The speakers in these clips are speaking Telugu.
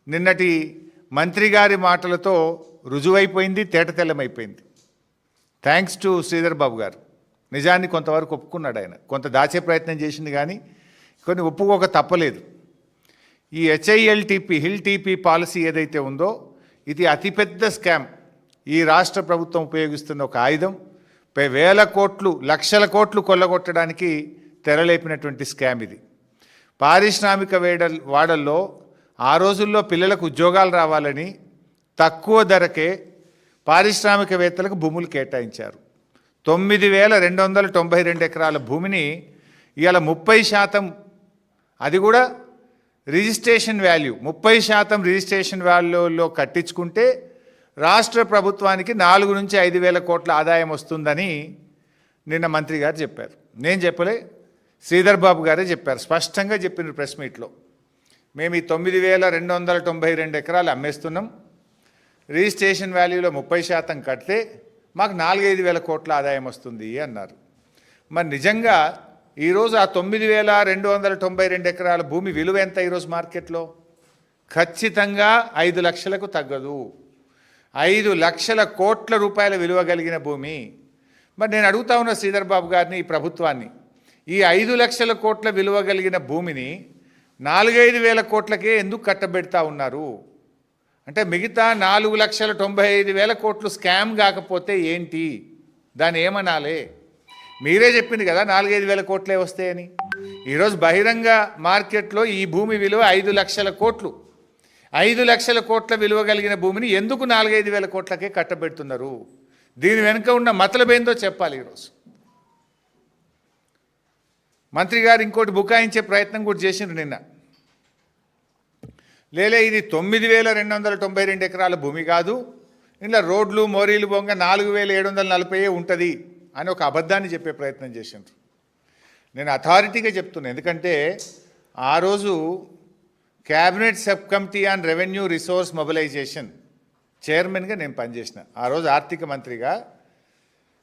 నిన్నటి మంత్రి గారి మాటలతో రుజువైపోయింది, తేటతెల్లమైపోయింది. థ్యాంక్స్ టు శ్రీధర్ బాబు గారు. నిజాన్ని కొంతవరకు ఒప్పుకున్నాడు ఆయన. కొంత దాచే ప్రయత్నం చేసింది కానీ కొన్ని ఒప్పుకోక తప్పలేదు. ఈ HILTP హిల్ టీపీ పాలసీ ఏదైతే ఉందో ఇది అతిపెద్ద స్కామ్. ఈ రాష్ట్ర ప్రభుత్వం ఉపయోగిస్తున్న ఒక ఆయుధం. వేల కోట్లు, లక్షల కోట్లు కొల్లగొట్టడానికి తెరలేపినటువంటి స్కామ్ ఇది. పారిశ్రామిక వాడల్లో ఆ రోజుల్లో పిల్లలకు ఉద్యోగాలు రావాలని తక్కువ ధరకే పారిశ్రామికవేత్తలకు భూములు కేటాయించారు. 9,292 ఎకరాల భూమిని ఇవాళ 30%, అది కూడా రిజిస్ట్రేషన్ వాల్యూ 30% రిజిస్ట్రేషన్ వాల్యూలో కట్టించుకుంటే రాష్ట్ర ప్రభుత్వానికి 4 నుంచి 5,000 కోట్ల ఆదాయం వస్తుందని నిన్న మంత్రి గారు చెప్పారు. నేను చెప్పలే, శ్రీధర్ బాబు గారే చెప్పారు. స్పష్టంగా చెప్పిన ప్రెస్ మీట్లో, మేము ఈ 9,292 ఎకరాలు అమ్మేస్తున్నాం, రిజిస్ట్రేషన్ వాల్యూలో 30% కడితే మాకు 4-5 కోట్ల ఆదాయం వస్తుంది అన్నారు. మరి నిజంగా ఈరోజు ఆ 9,292 ఎకరాల భూమి విలువ ఎంత ఈరోజు మార్కెట్లో? ఖచ్చితంగా 5 లక్షలకు తగ్గదు. 5 లక్షల కోట్ల రూపాయల విలువ కలిగిన భూమి. మరి నేను అడుగుతా ఉన్న శ్రీధర్ బాబు గారిని, ఈ ప్రభుత్వాన్ని, ఈ 5 లక్షల కోట్ల విలువ కలిగిన భూమిని 4-5 కోట్లకే ఎందుకు కట్టబెడతా ఉన్నారు? అంటే మిగతా 4,95,000 కోట్లు స్కామ్ కాకపోతే ఏంటి? దాన్ని ఏమనాలి? మీరే చెప్పింది కదా 4-5 కోట్లే వస్తాయని. ఈరోజు బహిరంగ మార్కెట్లో ఈ భూమి విలువ 5 లక్షల కోట్లు. 5 లక్షల కోట్ల విలువ కలిగిన భూమిని ఎందుకు 4-5 కోట్లకే కట్టబెడుతున్నారు? దీని వెనుక ఉన్న మతలబేందో చెప్పాలి. ఈరోజు మంత్రి గారు ఇంకోటి బుకాయించే ప్రయత్నం కూడా చేసిండ్రు నిన్న. లేలే, ఇది 9,292 ఎకరాల భూమి కాదు, ఇలా రోడ్లు మోరీలు బొంగ 4,740 ఉంటుంది అని ఒక అబద్ధాన్ని చెప్పే ప్రయత్నం చేసిండ్రు. నేను అథారిటీగా చెప్తున్నాను, ఎందుకంటే ఆ రోజు cabinet sub committee on revenue resource mobilisation చైర్మన్గా నేను పనిచేసిన. ఆ రోజు ఆర్థిక మంత్రిగా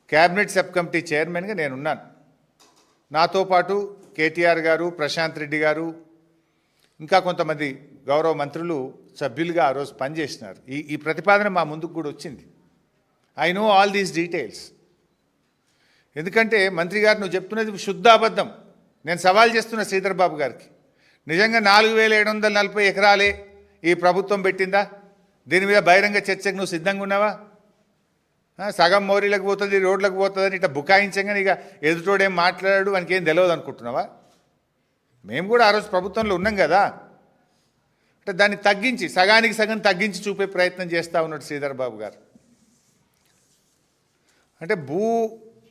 క్యాబినెట్ సబ్ కమిటీ చైర్మన్గా నేనున్నాను. నాతో పాటు కేటీఆర్ గారు, ప్రశాంత్ రెడ్డి గారు, ఇంకా కొంతమంది గౌరవ మంత్రులు సభ్యులుగా ఆ రోజు పనిచేసినారు. ఈ ప్రతిపాదన మా ముందుకు కూడా వచ్చింది. I know all these details. ఎందుకంటే మంత్రి గారు నువ్వు చెప్తున్నది శుద్ధ అబద్ధం. నేను సవాల్ చేస్తున్న శ్రీధర్ బాబు గారికి, నిజంగా 4,740 ఎకరాలే ఈ ప్రభుత్వం పెట్టిందా? దీని మీద బహిరంగ చర్చకు నువ్వు సిద్ధంగా ఉన్నావా? సగం మోరీలకు పోతుంది, రోడ్లకు పోతుందని ఇట్లా బుకాయించంగా ఇక ఎదుటోడేం మాట్లాడాడు వానికి ఏం తెలియదు అనుకుంటున్నావా? మేము కూడా ఆ రోజు ప్రభుత్వంలో ఉన్నాం కదా. అంటే దాన్ని తగ్గించి, సగానికి సగం తగ్గించి చూపే ప్రయత్నం చేస్తూ ఉన్నాడు శ్రీధర్ బాబు గారు. అంటే భూ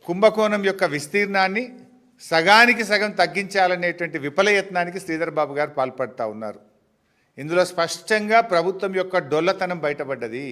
కుంభకోణం యొక్క విస్తీర్ణాన్ని సగానికి సగం తగ్గించాలనేటువంటి విఫలయత్నానికి శ్రీధర్ బాబు గారు పాల్పడుతూ ఉన్నారు. ఇందులో స్పష్టంగా ప్రభుత్వం యొక్క డొల్లతనం బయటపడ్డది.